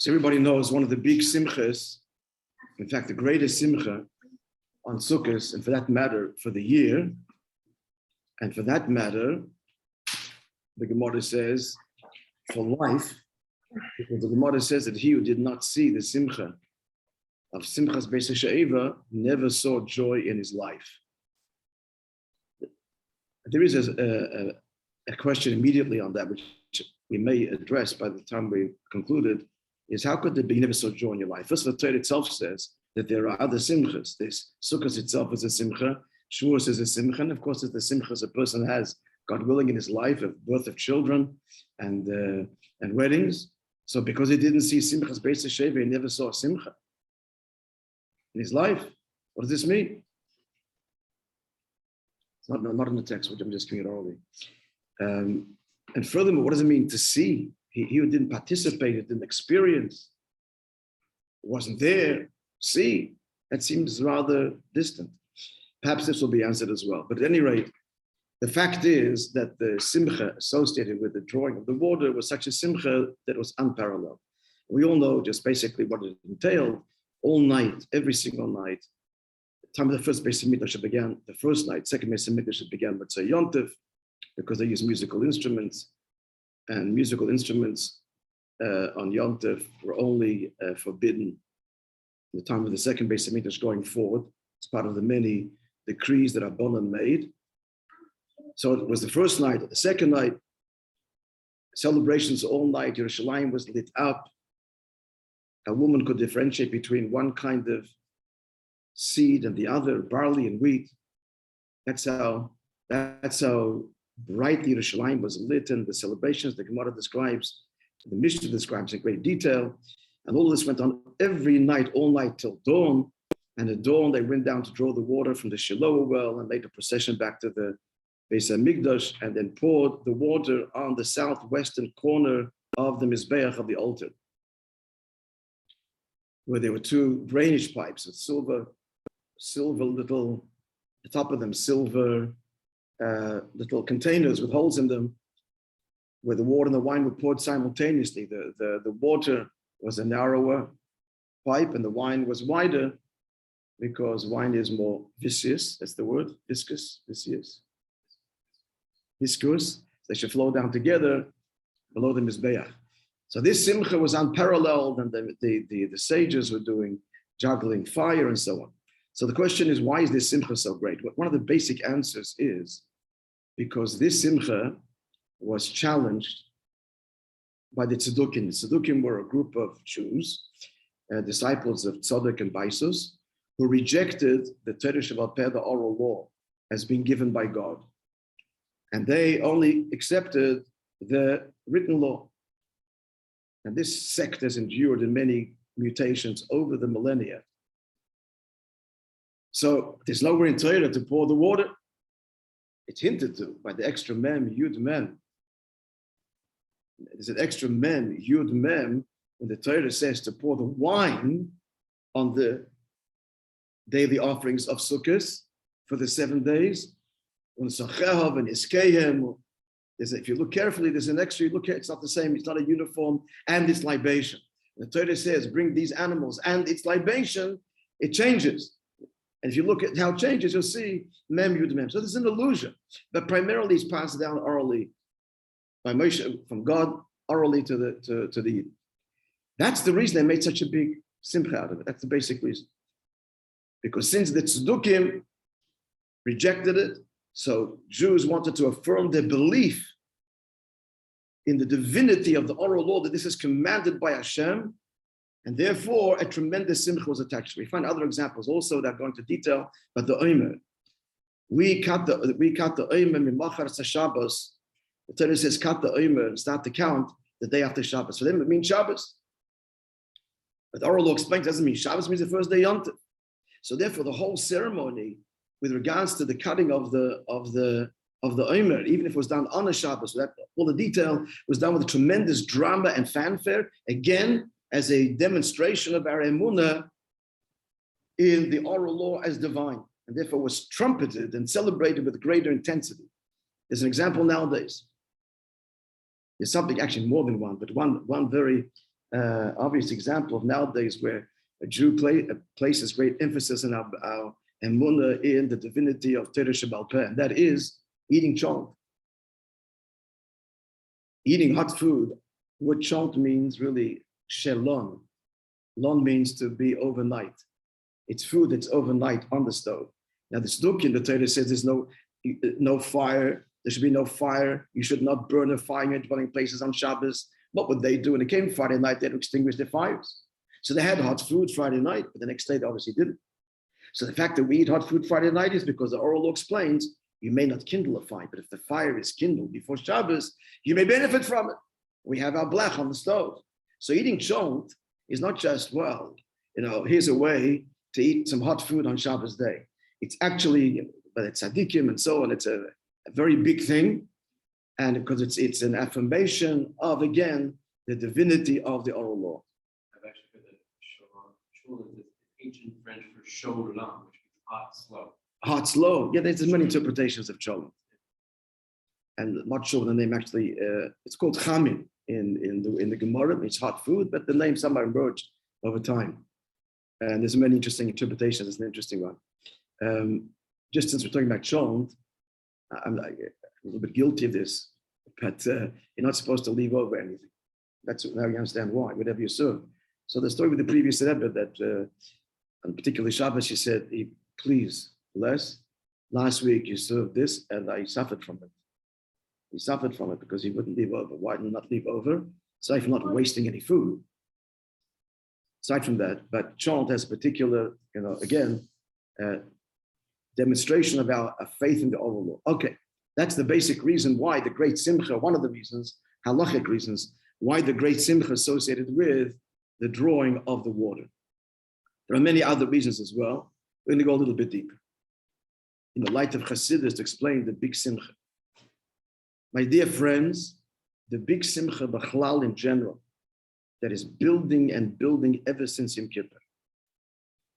So everybody knows one of the big simchas, in fact, the greatest simcha on Sukkot, and for that matter, for the year, and for that matter, the Gemara says, for life, because the Gemara says that he who did not see the simcha of Simchas Beis HaShoeva never saw joy in his life. There is a question immediately on that, which we may address by the time we concluded, is how could there be never saw joy in your life? First of all, the Torah itself says that there are other simchas. This Sukkot itself is a simcha, Shavuos is a simcha, and of course it's the simchas a person has, God willing, in his life, of birth of children and weddings. So because he didn't see Simchas Beis HaShoeva, he never saw a simcha in his life. What does this mean? It's not in the text, which I'm just giving it orally. And furthermore, what does it mean to see? He didn't participate, he didn't experience, wasn't there, see. That seems rather distant. Perhaps this will be answered as well. But at any rate, the fact is that the simcha associated with the drawing of the water was such a simcha that was unparalleled. We all know just basically what it entailed. All night, every single night, the time of the first Beis HaMikdash began, the first night, second Beis HaMikdash began with Yontif, because they use musical instruments, and musical instruments on Yontif were only forbidden in the time of the second Beis HaMikdash going forward. It's part of the many decrees that Rabbanan made. So it was the first night. The second night, celebrations all night. Yerushalayim was lit up. A woman could differentiate between one kind of seed and the other, barley and wheat. That's how brightly Yerushalayim was lit, and the celebrations the Gemara describes, the Mishnah describes in great detail. And all of this went on every night, all night till dawn. And at dawn, they went down to draw the water from the Shiloh well and made a procession back to the Beis HaMikdash, and then poured the water on the southwestern corner of the Mizbeach of the altar, where there were two drainage pipes with silver little, the top of them, silver little containers with holes in them, where the water and the wine were poured simultaneously. The water was a narrower pipe and the wine was wider, because wine is more viscous, that's the word, viscous. They should flow down together below the Mizbeach. So this simcha was unparalleled, and the sages were juggling fire and so on. So the question is, why is this simcha so great? One of the basic answers is because this simcha was challenged by the Tzedukkim. The Tzedukkim were a group of Jews, disciples of Tzadok and Baisus, who rejected the Torah Sheba'al Peh, the oral law, as being given by God. And they only accepted the written law. And this sect has endured in many mutations over the millennia. So there's nowhere in Torah to pour the water. It's hinted to by the extra mem, yud mem. There's an extra mem, yud mem, when the Torah says to pour the wine on the daily offerings of Sukkot for the 7 days. If you look carefully, there's an extra, you look at it's not the same, it's not a uniform, and it's libation. The Torah says, bring these animals, and it's libation, it changes. And if you look at how it changes, you'll see mem, yud, mem. So this is an illusion, but primarily it's passed down orally by Moishe, from God, orally to the Yid. That's the reason they made such a big simcha out of it. That's the basic reason. Because since the Tzedukkim rejected it, so Jews wanted to affirm their belief in the divinity of the oral law, that this is commanded by Hashem, and therefore a tremendous simcha was attached. We find other examples also that go into detail, but the Omer. We cut the Omer mimachar Shabbos. The Torah says cut the Omer, start to count the day after Shabbos. For them it means Shabbos. But the oral law explains, doesn't mean Shabbos, means the first day Yontif. So therefore the whole ceremony with regards to the cutting of the Omer, even if it was done on a Shabbos, that all the detail was done with a tremendous drama and fanfare, again, as a demonstration of our emunah in the oral law as divine, and therefore was trumpeted and celebrated with greater intensity. There's an example nowadays. There's something, actually more than one, but one very obvious example of nowadays where a Jew places great emphasis in our emunah in the divinity of Torah Shebal Peh, and that is eating chont. Eating hot food, what chont means really, shelon. Lon means to be overnight. It's food that's overnight on the stove. Now the Sduk in the Torah says there's no fire, there should be no fire, you should not burn a fire in your dwelling places on Shabbos. What would they do when it came Friday night? They had to extinguish their fires. So they had hot food Friday night, but the next day they obviously didn't. So the fact that we eat hot food Friday night is because the oral law explains you may not kindle a fire, but if the fire is kindled before Shabbos, you may benefit from it. We have our blech on the stove. So eating chont is not just, well, here's a way to eat some hot food on Shabbos day. It's actually, but it's tzaddikim and so on, it's a very big thing. And because it's an affirmation of, again, the divinity of the oral law. I've actually heard that shul is ancient French for sholam, which means hot, slow. Hot, slow. Yeah, there's many interpretations of sholem. And not sure the name actually, it's called chamin in the Gemara. It's hot food, but the name somehow emerged over time. And there's many interesting interpretations. It's an interesting one. Just since we're talking about sholem, I'm a little bit guilty of this, but you're not supposed to leave over anything. That's now you understand why, whatever you serve. So the story with the previous Rebbe that on particularly Shabbos, she said, please, bless. Last week you served this and I suffered from it. He suffered from it because he wouldn't leave over. Why did he not leave over? Aside from not wasting any food. Aside from that, but chant has a particular, again, demonstration of our faith in the oral law. Okay, that's the basic reason why the great simcha, one of the reasons, halachic reasons, why the great simcha associated with the drawing of the water. There are many other reasons as well. We're going to go a little bit deeper. In the light of Chassidus to explain the big simcha. My dear friends, the big simcha b'chlal in general, that is building and building ever since Yom Kippur.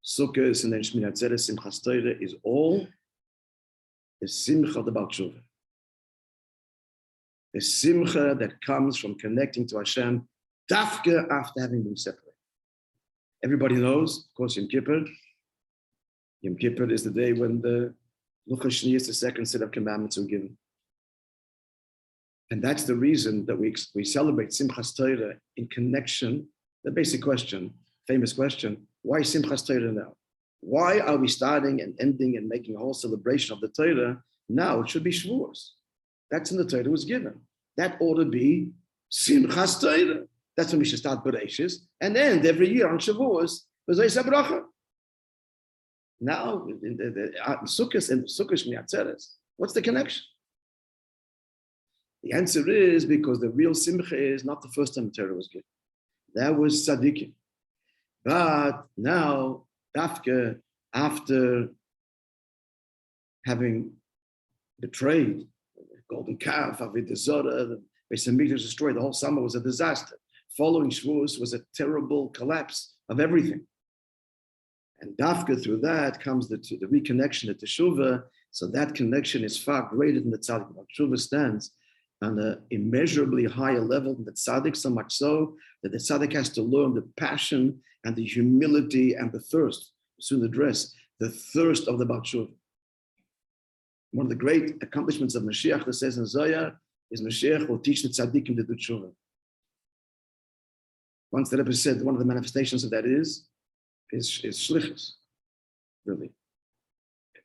Sukkot and then Shmini Atzeres, Simchas Torah is all the simcha of the Baal Tshuva. The simcha that comes from connecting to Hashem, dafka after having been separated. Everybody knows, of course, Yom Kippur. Yom Kippur is the day when the Luchas Shniyos, the second set of commandments, are given. And that's the reason that we celebrate Simchas Torah in connection. The basic question, famous question, why Simchas Torah now? Why are we starting and ending and making a whole celebration of the Torah? Now it should be Shavuos. That's when the Torah was given. That ought to be Simchas Torah. That's when we should start Bereshis and end every year on Shavuos with Zayis HaBracha. Now, in the Sukkot and the Sukkot Shmini Atzeres, what's the connection? The answer is because the real simcha is not the first time the Torah was given. That was tzaddikim. But now, after having betrayed the golden calf, Avodah Zarah, the Beis Hamikdash was destroyed, the whole summer was a disaster. Following Shavuos was a terrible collapse of everything. And dafka through that comes the reconnection at Teshuvah. So that connection is far greater than the tzaddik. Teshuvah stands on an immeasurably higher level than the tzaddik, so much so that the tzaddik has to learn the passion and the humility and the thirst, soon address, the thirst of the Baal Tshuva. One of the great accomplishments of Mashiach, that says in Zohar, is Mashiach will teach the tzaddikim to do tshuva. Once the Rebbe said one of the manifestations of that is shlichus, really.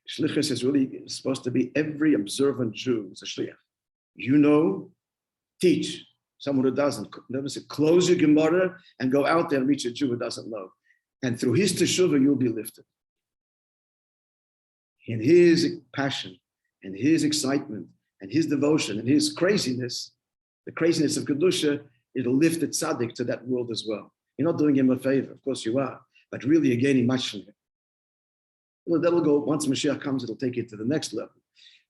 Shlichus is really supposed to be every observant Jew is a shliach. Teach someone who doesn't. Never say, close your Gemara and go out there and reach a Jew who doesn't know. And through his teshuvah, you'll be lifted. In his passion and his excitement and his devotion and his craziness, the craziness of Kedusha, it'll lift the tzaddik to that world as well. You're not doing him a favor, of course you are, but really you're gaining much from him. Well, that'll go, once Mashiach comes, it'll take it to the next level.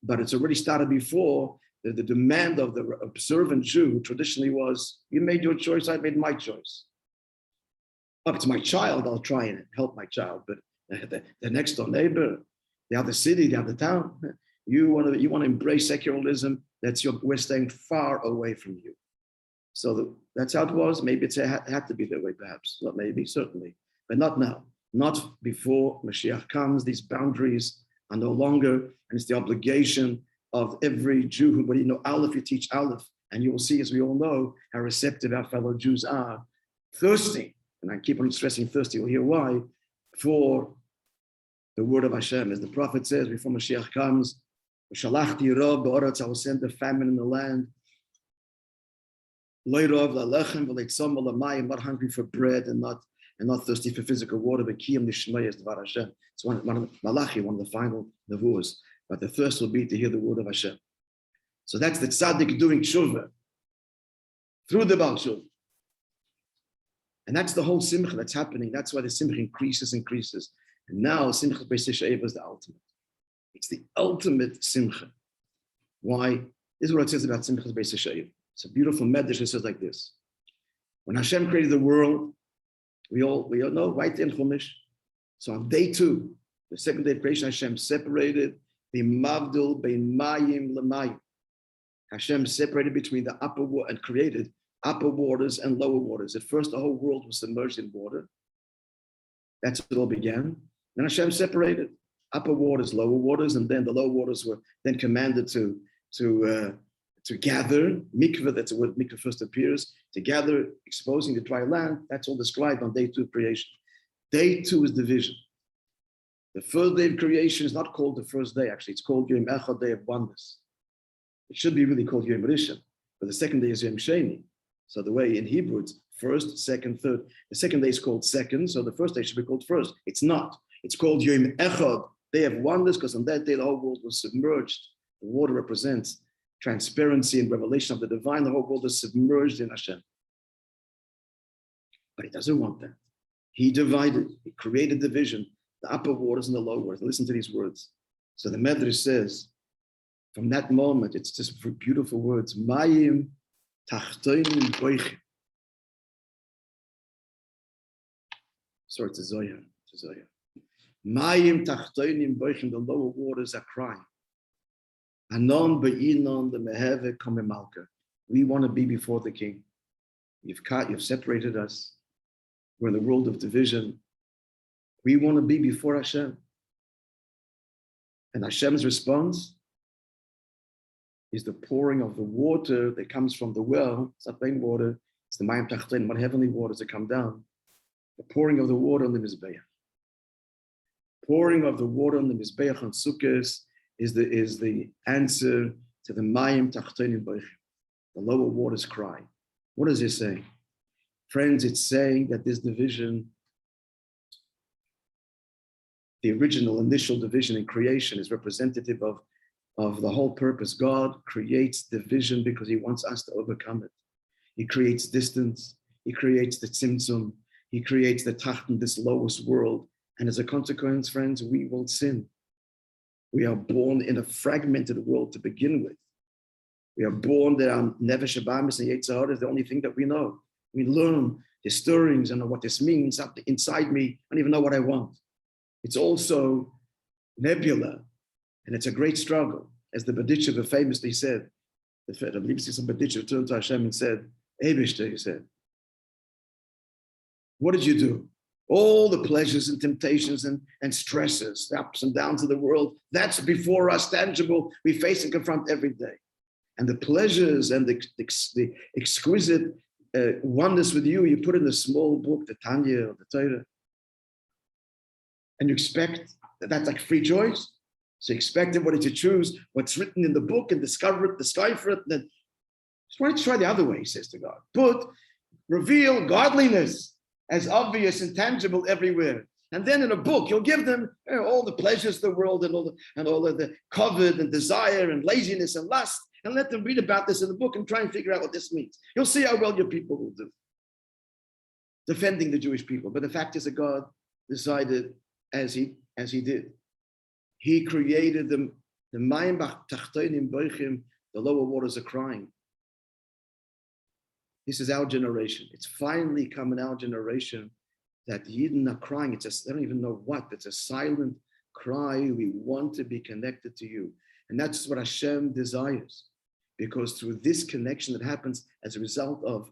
But it's already started before. The demand of the observant Jew traditionally was, you made your choice, I made my choice. If it's my child, I'll try and help my child, but the next door neighbor, the other city, the other town, you want to embrace secularism, we're staying far away from you. So That's how it was. Maybe it had to be that way, perhaps. Not maybe, certainly. But not now. Not before Mashiach comes. These boundaries are no longer, and it's the obligation of every Jew who, when you know Aleph, you teach Aleph. And you will see, as we all know, how receptive our fellow Jews are, thirsty, and I keep on stressing thirsty, you'll hear why, for the word of Hashem. As the prophet says, before Mashiach comes, I will send a famine in the land. I'm not hungry for bread and not thirsty for physical water, but Kiyam Nishmei is Dvar Hashem. It's one of Malachi, one of the final nevuos. But the thirst will be to hear the word of Hashem. So that's the tzaddik doing tshuva through the Baal Tshuva. And that's the whole simcha that's happening. That's why the simcha increases. And now Simchat Beis HaShoeva is the ultimate. It's the ultimate simcha. Why? This is what it says about Simchat Beis HaShoeva. It's a beautiful medrash. It says like this. When Hashem created the world, we all know, right there in Chumash. So on day 2, the second day of creation, Hashem separated the mavdil bein mayim lemayim. Hashem separated between the upper water and created upper waters and lower waters. At first, the whole world was submerged in water. That's how it all began. Then Hashem separated upper waters, lower waters, and then the lower waters were then commanded to gather. Mikveh, that's the word mikveh first appears, to gather, exposing the dry land. That's all described on day 2 of creation. Day 2 is division. The first day of creation is not called the first day, actually. It's called Yom Echad, day of oneness. It should be really called Yom Rishon, but the second day is Yom Sheni. So the way in Hebrew, it's first, second, third. The second day is called second, so the first day should be called first. It's not. It's called Yom Echad, day of oneness, because on that day the whole world was submerged. The water represents transparency and revelation of the divine. The whole world is submerged in Hashem. But he doesn't want that. He divided, he created division, the upper waters and the lower waters. Listen to these words. So the Medrash says, from that moment, it's just beautiful words. Mayim tachtoinim boichim. Sorry, it's a Zohar. Mayim tachtoinim boichim. The lower waters are crying. Anon be'inon the meheve kamemalka. We want to be before the king. You've separated us. We're in the world of division. We want to be before Hashem. And Hashem's response is the pouring of the water that comes from the well. It's not plain water. It's the mayim tachtoinim, what heavenly waters that come down. The pouring of the water on the Mizbeach. Pouring of the water on the Mizbeach on Sukkot is the answer to the mayim tachtoinim boichim. The lower waters cry. What does it say? Friends, it's saying that this division, the original initial division in creation, is representative of the whole purpose. God creates division because he wants us to overcome it. He creates distance. He creates the tzimtzum. He creates the tachten, this lowest world. And as a consequence, friends, we will sin. We are born in a fragmented world to begin with. We are born that our Nefesh Abamis and Yetzer Hara is the only thing that we know. We learn the stirrings and what this means. Inside me, I don't even know what I want. It's also nebula, and it's a great struggle. As the Berditchever famously said, the Berditchever turned to Hashem and said, Eibishter, he said, what did you do? All the pleasures and temptations and stresses, the ups and downs of the world, that's before us, tangible. We face and confront every day. And the pleasures and the exquisite oneness with you put in a small book, the Tanya or the Torah. And you expect that's like free choice. So you expect everybody to choose what's written in the book and discover it, decipher it. And then why don't you try the other way, he says to God. Reveal godliness as obvious and tangible everywhere. And then in a book, you'll give them all the pleasures of the world and all of the covet and desire and laziness and lust, and let them read about this in the book and try and figure out what this means. You'll see how well your people will do. Defending the Jewish people. But the fact is that God decided as he did. He created the mayim tachtoinim boichim, the lower waters are crying. This is our generation. It's finally come in our generation that the Yidden are crying. I don't even know what. It's a silent cry. We want to be connected to you. And that's what Hashem desires. Because through this connection that happens as a result of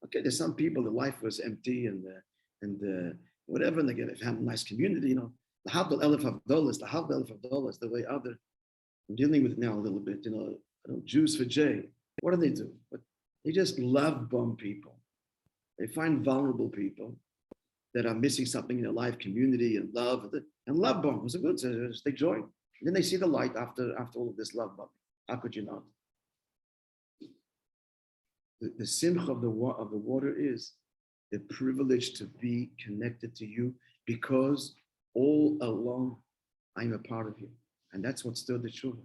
Okay, there's some people, their life was empty and whatever, and they have a nice community, The Havdol Elef Havdolas, the way other, I'm dealing with it now a little bit, Jews for J. What do? But they just love bomb people. They find vulnerable people that are missing something in their life, community and love bomb was a good. So they join. And then they see the light after all of this love bomb. How could you not? The simcha of the water is the privilege to be connected to you because all along I'm a part of you. And that's what stirred the tshuva.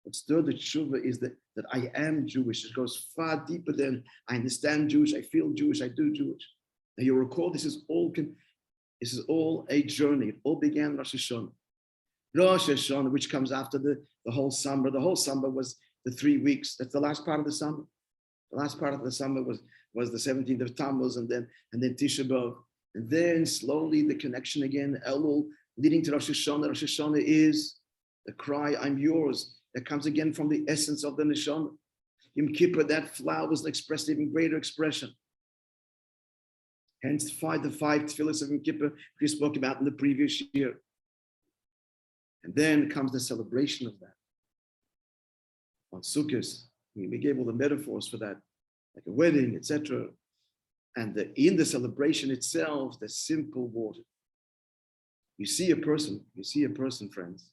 What stirred the tshuva is that I am Jewish. It goes far deeper than I understand Jewish, I feel Jewish, I do Jewish. Now you'll recall this is all a journey. It all began Rosh Hashanah. Rosh Hashanah, which comes after the whole summer. The whole summer was the 3 weeks. That's the last part of the summer. The last part of the summer was the 17th of Tammuz and then Tisha B'Av. And then slowly the connection again, Elul, leading to Rosh Hashanah. Rosh Hashanah is the cry, I'm yours, that comes again from the essence of the Neshama. Yom Kippur, that flower was expressed even greater expression. Hence the five tefillahs of Yom Kippur we spoke about in the previous year. And then comes the celebration of that. On Sukkot, we gave all the metaphors for that, like a wedding, etc. And in the celebration itself, the simple water. You see a person, friends,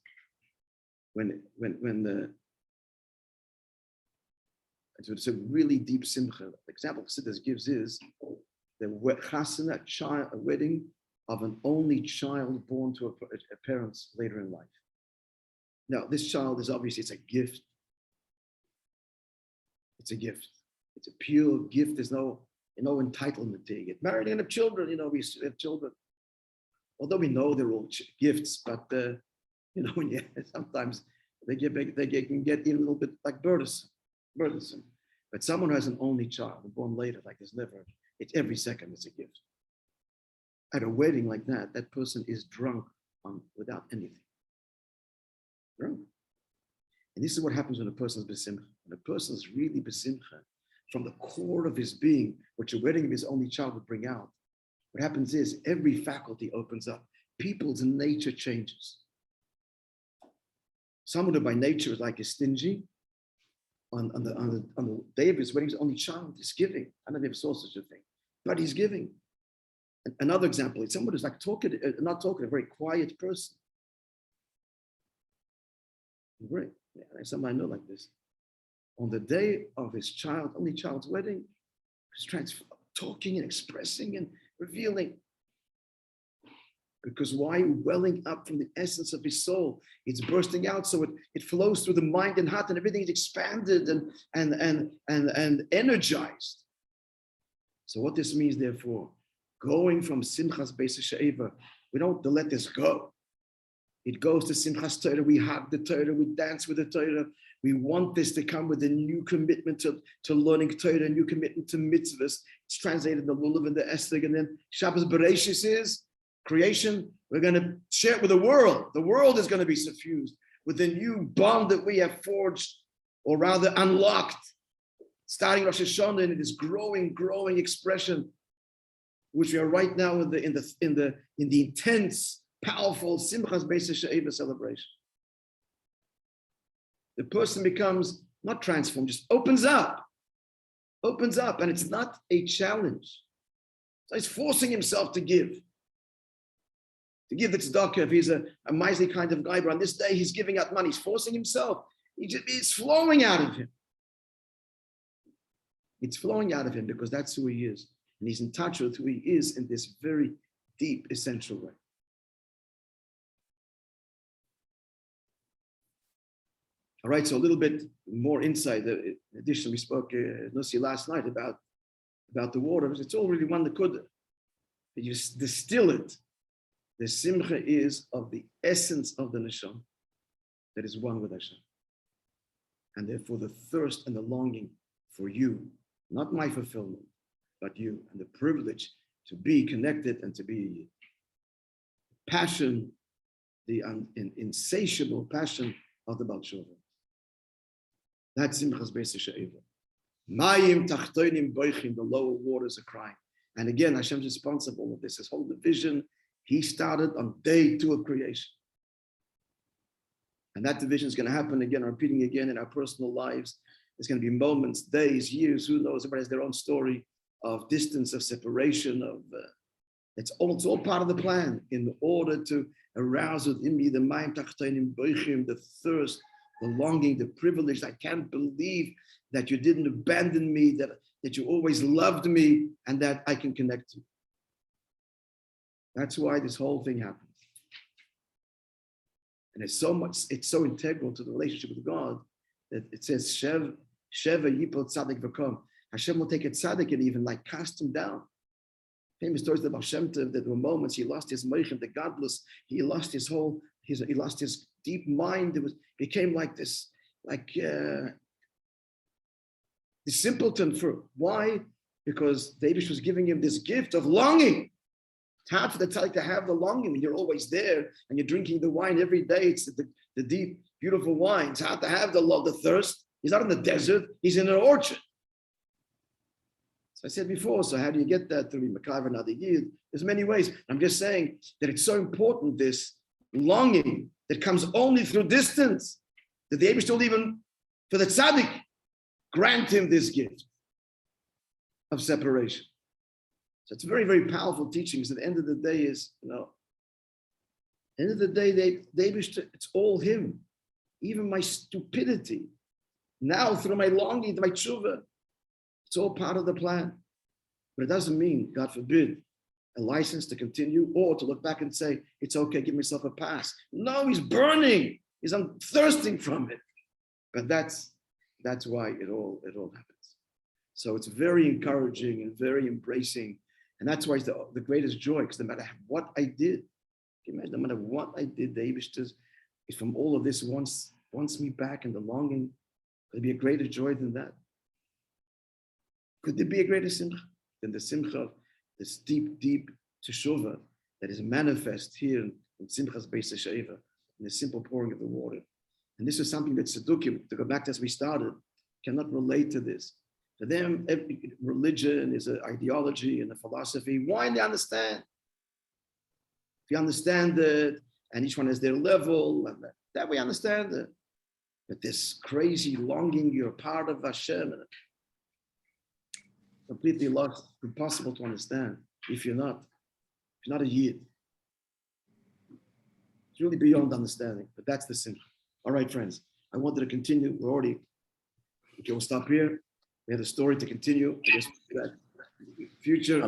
it's a really deep simcha. The example Chassidus gives is the chasana, a wedding of an only child born to a parents later in life. Now, this child is obviously, it's a gift. It's a gift. It's a pure gift. There's no entitlement to get married and have children. We have children. Although we know they're all gifts, but sometimes they can get even a little bit like burdensome. But someone who has an only child, born later, like there's never, it's every second it's a gift. At a wedding like that, that person is drunk without anything. Drunk. And this is what happens when a person's besimcha. When a person's really besimcha, from the core of his being, which a wedding of his only child would bring out, what happens is every faculty opens up. People's nature changes. Someone who by nature is like a stingy, on the day of his wedding, his only child is giving. I never saw such a thing, but he's giving. Another example is someone who's like not talking, a very quiet person. Great. Yeah, someone I know like this. On the day of his only child's wedding, he's talking and expressing and revealing. Because why? Welling up from the essence of his soul. It's bursting out, so it flows through the mind and heart, and everything is expanded and energized. So what this means, therefore, going from Simchas Beis HaShoeva, we don't let this go. It goes to Simchas Torah. We hug the Torah. We dance with the Torah. We want this to come with a new commitment to learning Torah, a new commitment to mitzvahs. It's translated in the Lulav and the Estig, and then Shabbos Bereshis is creation. We're going to share it with the world. The world is going to be suffused with the new bond that we have forged, or rather unlocked, starting Rosh Hashanah in this growing expression, which we are right now in the intense, powerful Simchas Beis HaShoeva celebration. The person becomes not transformed, just opens up, and it's not a challenge. So he's forcing himself to give the tzedakah. If he's a miserly kind of guy, but on this day he's giving out money, he's forcing himself. It's flowing out of him. It's flowing out of him because that's who he is. And he's in touch with who he is in this very deep, essential way. All right, so a little bit more insight. In addition, we spoke Nussi last night about the water. It's all really one that could. You distill it. The simcha is of the essence of the neshama that is one with Hashem. And therefore the thirst and the longing for you, not my fulfillment, but you, and the privilege to be connected and to be passion, the insatiable passion of the Baal Shova. That's Simchas Beis HaShoeva. Mayim tachtonim boichim, the lower waters are crying. And again, Hashem's responsible for this. This whole division, he started on day 2 of creation. And that division is going to happen again, repeating again in our personal lives. There's going to be moments, days, years, who knows? Everybody has their own story of distance, of separation, it's all part of the plan in order to arouse within me the mayim tachtonim boichim, the thirst, the longing, the privilege. I can't believe that you didn't abandon me, that you always loved me, and that I can connect to. That's why this whole thing happens. And it's so integral to the relationship with God that it says, Sheva yipol tzaddik v'kom. Hashem will take a tzaddik and even like cast him down. Famous stories of Hashem that there were moments he lost his moichem, the godless, he lost his deep mind. Became like this, the simpleton. For why? Because David was giving him this gift of longing. It's hard for the tzaddik to have the longing when you're always there and you're drinking the wine every day. It's the deep, beautiful wine. It's hard to have the thirst. He's not in the desert. He's in an orchard. So I said before, so how do you get that through Makav and other Yid? There's many ways. I'm just saying that it's so important, this longing that comes only through distance, that the Eibush will even, for the tzaddik, grant him this gift of separation. So it's very, very powerful teachings. At the end of the day is, end of the day, the Eibush, it's all him. Even my stupidity, now through my longing, my tshuva, it's all part of the plan. But it doesn't mean, God forbid, a license to continue or to look back and say, it's okay, give myself a pass. No, he's burning. I'm thirsting from it. But that's why it all happens. So it's very encouraging and very embracing. And that's why it's the greatest joy, because no matter what I did, no matter what I did, the Eibush is from all of this wants me back, and the longing. There'd be a greater joy than that. Could there be a greater simcha than the simcha, this deep, deep teshuvah that is manifest here in Simchas Beis HaShoeva, in the simple pouring of the water? And this is something that Tzaddukim, to go back to as we started, cannot relate to this. For them, every religion is an ideology and a philosophy. Why they understand? If you understand it, and each one has their level, and that we understand it. But this crazy longing, you're part of Hashem, and completely lost, impossible to understand if you're not a Yid. It's really beyond understanding, but that's the simcha. All right, friends, I wanted to continue. We'll stop here. We had a story to continue. I guess that future.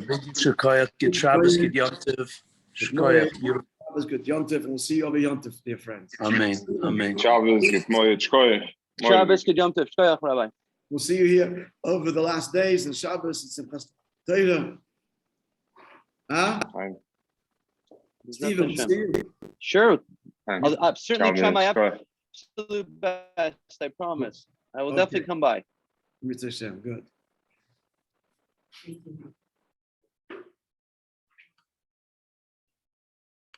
Good Shabbos, good Yom Tov. Shabbos, good Yom Tov, and we'll see you over Yom Tov, dear friends. Amen. Amen. Shabbos, good Moishe. Shabbos, good Yom Tov. Shkoyach, Rabbi. We'll see you here over the last days and Shabbos and Simchas Torah. Fine. Stephen, we'll see you. Sure. Thanks. I'll certainly try my Shabbos, absolute best, I promise. I will Okay. definitely come by. Mitzvah Hashem, good.